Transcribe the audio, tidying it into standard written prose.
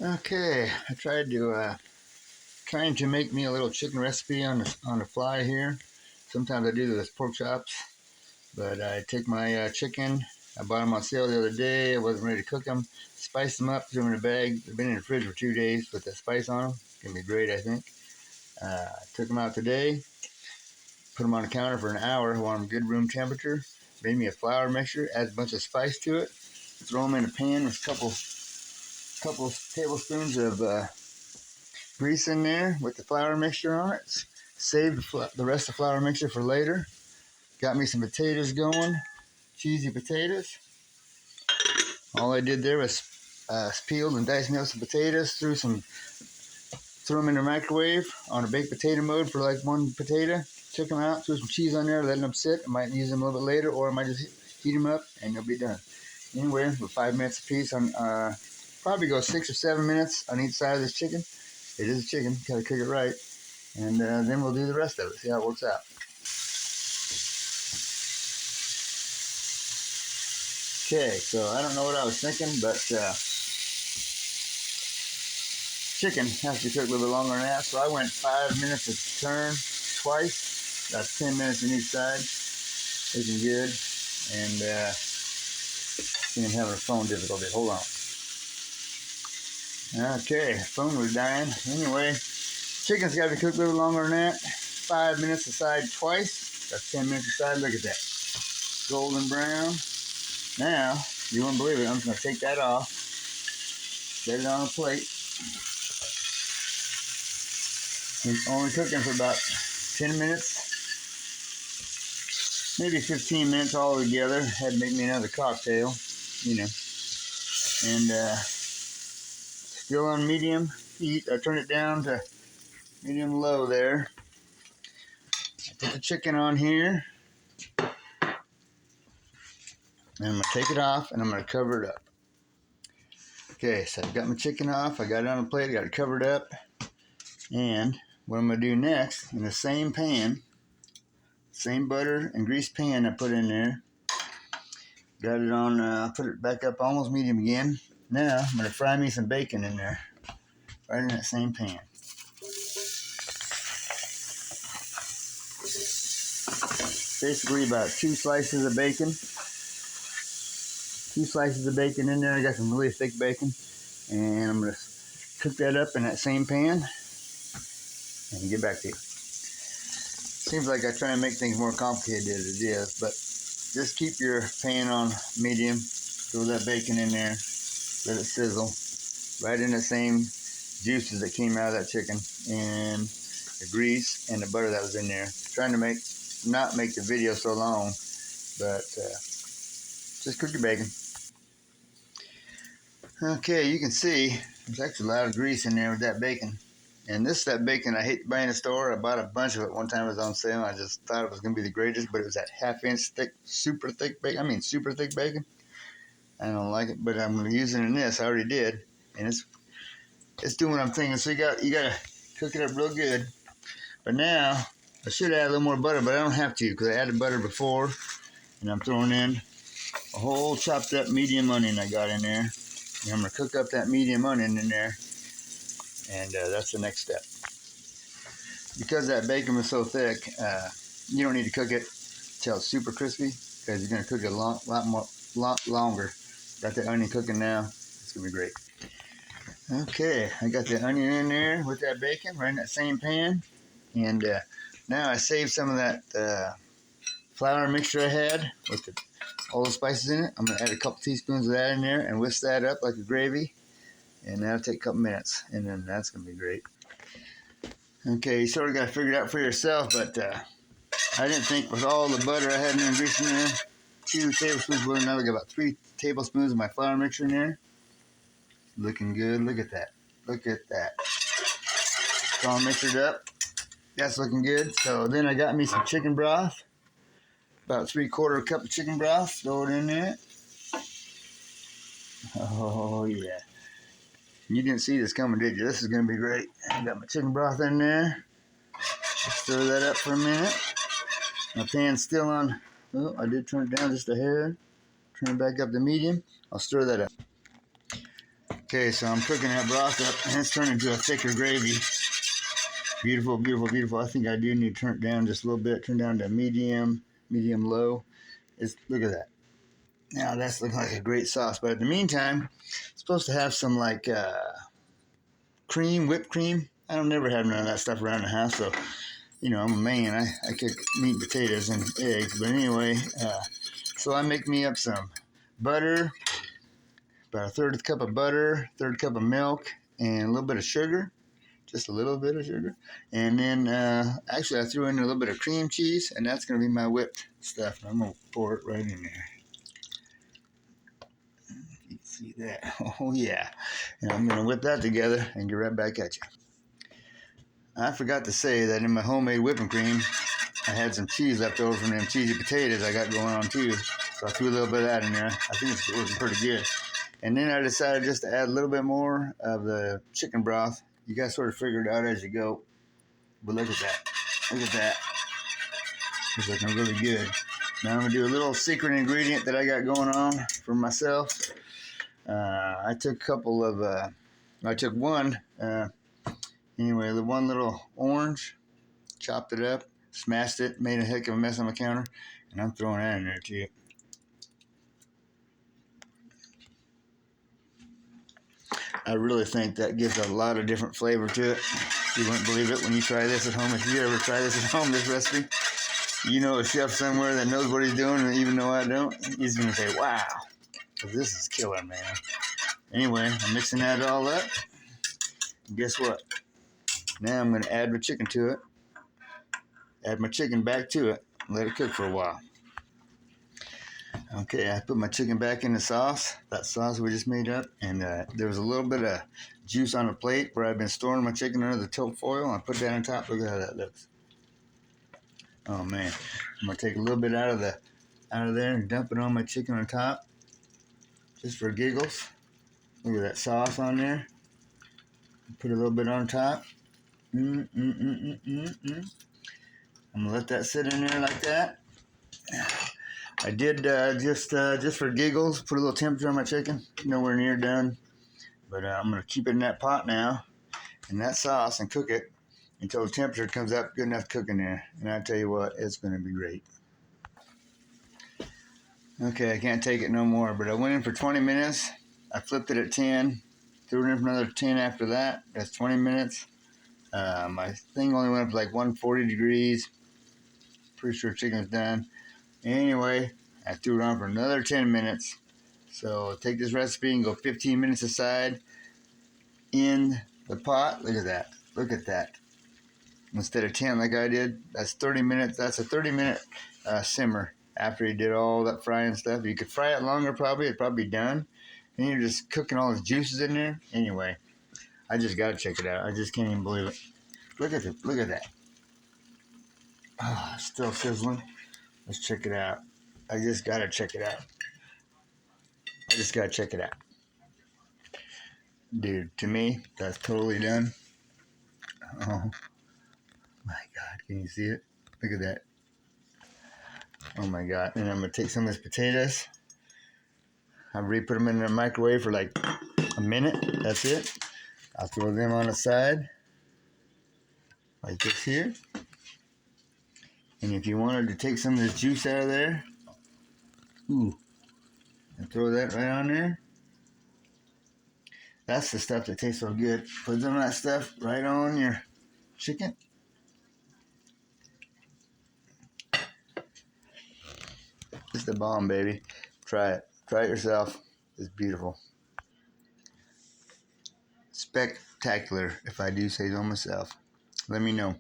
Okay, I tried to trying to make me a little chicken recipe on the fly here. Sometimes I do this with pork chops, but I take my chicken. I bought them on sale the other day. I wasn't ready to cook them. Spiced them up, threw them in a bag. They've been in the fridge for 2 days with the spice on them. Gonna be great, I think. Took them out today. Put them on the counter for an hour. I want them good room temperature. Made me a flour mixture. Add a bunch of spice to it. Throw them in a pan with a couple tablespoons of grease in there with the flour mixture on it. Save the rest of the flour mixture for later. Got me some potatoes going, cheesy potatoes. All I did there was peeled and diced me up some potatoes, threw them in the microwave on a baked potato mode for like one potato. Took them out, threw some cheese on there, letting them sit. I might use them a little bit later, or I might just heat them up and they'll be done. Anyway, with 5 minutes a piece, on probably go 6 or 7 minutes on each side of this chicken. It is a chicken, gotta cook it right, and then we'll do the rest of it. See how it works out. Okay, so I don't know what I was thinking, but chicken has to be cooked a little bit longer than that. So I went 5 minutes a turn, twice. That's 10 minutes on each side. Looking good, and I'm having a phone difficulty. Hold on. Okay, phone was dying. Anyway, chicken's got to be cooked a little longer than that. 5 minutes aside twice. That's 10 minutes aside. Look at that. Golden brown. Now, you won't believe it. I'm just going to take that off. Set it on a plate. It's only cooking for about 10 minutes. Maybe 15 minutes all together. Had to make me another cocktail, you know. And still on medium heat. I turned it down to medium low there. I put the chicken on here. And I'm going to take it off and I'm going to cover it up. Okay, so I've got my chicken off. I got it on a plate. I got it covered up. And what I'm going to do next, in the same pan, same butter and grease pan I put in there. Got it on, put it back up almost medium again. Now I'm going to fry me some bacon in there, right in that same pan. Basically about 2 slices of bacon. 2 slices of bacon in there. I got some really thick bacon. And I'm going to cook that up in that same pan and get back to you. Seems like I try to make things more complicated than it is, but just keep your pan on medium. Throw that bacon in there. Let it sizzle. Right in the same juices that came out of that chicken and the grease and the butter that was in there. Trying to not make the video so long, but just cook your bacon. Okay, you can see there's actually a lot of grease in there with that bacon. And this is that bacon I hate to buy in the store. I bought a bunch of it one time. It was on sale. I just thought it was going to be the greatest, but it was that half-inch thick, super thick bacon. I mean, super thick bacon. I don't like it, but I'm going to use it in this. I already did, and it's doing what I'm thinking. So you got to cook it up real good. But now I should add a little more butter, but I don't have to because I added butter before, and I'm throwing in a whole chopped up medium onion I got in there. And I'm going to cook up that medium onion in there, and that's the next step. Because that bacon was so thick, you don't need to cook it till it's super crispy because you're going to cook it a lot longer. Got the onion cooking now. It's going to be great. Okay, I got the onion in there with that bacon right in that same pan. And now I saved some of that flour mixture I had with all the spices in it. I'm going to add a couple teaspoons of that in there and whisk that up like a gravy. And that'll take a couple minutes. And then that's going to be great. Okay, you sort of got to figure it out for yourself, but I didn't think with all the butter I had in there and grease in there, 2 tablespoons of butter, now I got about 3 tablespoons of my flour mixture in there. Looking good. Look at that. Look at that. It's all mixed up. That's looking good. So then I got me some chicken broth. About 3/4 cup of chicken broth. Throw it in there. Oh, yeah. You didn't see this coming, did you? This is going to be great. I got my chicken broth in there. Stir that up for a minute. My pan's still on. Oh, I did turn it down just a hair. Turn it back up to medium. I'll stir that up. Okay, so I'm cooking that broth up, and it's turning into a thicker gravy. Beautiful, beautiful, beautiful. I think I do need to turn it down just a little bit. Turn down to medium low. Look at that. Now that's looking like a great sauce. But in the meantime, it's supposed to have some like cream, whipped cream. I don't never have none of that stuff around the house, so you know I'm a man. I cook meat and potatoes and eggs. But anyway, so I make me up some butter, about a third cup of butter, third cup of milk, and a little bit of sugar. Just a little bit of sugar. And then actually I threw in a little bit of cream cheese, and that's going to be my whipped stuff. I'm going to pour it right in there. You can see that. Oh yeah. And I'm going to whip that together and get right back at you. I forgot to say that in my homemade whipping cream, I had some cheese left over from them cheesy potatoes I got going on too. So I threw a little bit of that in there. I think it's working pretty good. And then I decided just to add a little bit more of the chicken broth. You guys sort of figure it out as you go. But look at that. Look at that. It's looking really good. Now I'm going to do a little secret ingredient that I got going on for myself. I took one, anyway, the one little orange, chopped it up, smashed it, made a heck of a mess on my counter, and I'm throwing that in there too. I really think that gives a lot of different flavor to it. You wouldn't believe it when you try this at home. If you ever try this at home, this recipe, you know a chef somewhere that knows what he's doing, and even though I don't, he's going to say, wow, this is killer, man. Anyway, I'm mixing that all up. And guess what? Now I'm going to add my chicken to it. Add my chicken back to it. And let it cook for a while. Okay, I put my chicken back in the sauce, that sauce we just made up, and there was a little bit of juice on the plate where I've been storing my chicken under the tilt foil. I put that on top. Look at how that looks. Oh man, I'm gonna take a little bit out of there and dump it on my chicken on top, just for giggles. Look at that sauce on there. Put a little bit on top. I'm gonna let that sit in there like that. I did just for giggles, put a little temperature on my chicken. Nowhere near done, but I'm going to keep it in that pot now, in that sauce, and cook it until the temperature comes up good enough to cook in there. And I tell you what, it's going to be great. Okay, I can't take it no more, but I went in for 20 minutes. I flipped it at 10, threw it in for another 10 after that. That's 20 minutes. My thing only went up to like 140 degrees. Pretty sure chicken's done. Anyway, I threw it on for another 10 minutes. So take this recipe and go 15 minutes aside in the pot. Look at that. Look at that. Instead of 10 like I did, that's 30 minutes. That's a 30-minute simmer after you did all that frying stuff. You could fry it longer probably. It'd probably be done. And you're just cooking all the juices in there. Anyway, I just got to check it out. I just can't even believe it. Look at it. Look at that. Oh, still sizzling. Let's check it out. I just got to check it out. I just got to check it out. Dude, to me, that's totally done. Oh, my God. Can you see it? Look at that. Oh, my God. And I'm going to take some of these potatoes. I've re-put them in the microwave for like a minute. That's it. I'll throw them on the side. Like this here. And if you wanted to take some of the juice out of there, ooh, and throw that right on there. That's the stuff that tastes so good. Put some of that stuff right on your chicken. It's the bomb, baby. Try it. Try it yourself. It's beautiful. Spectacular, if I do say so myself. Let me know.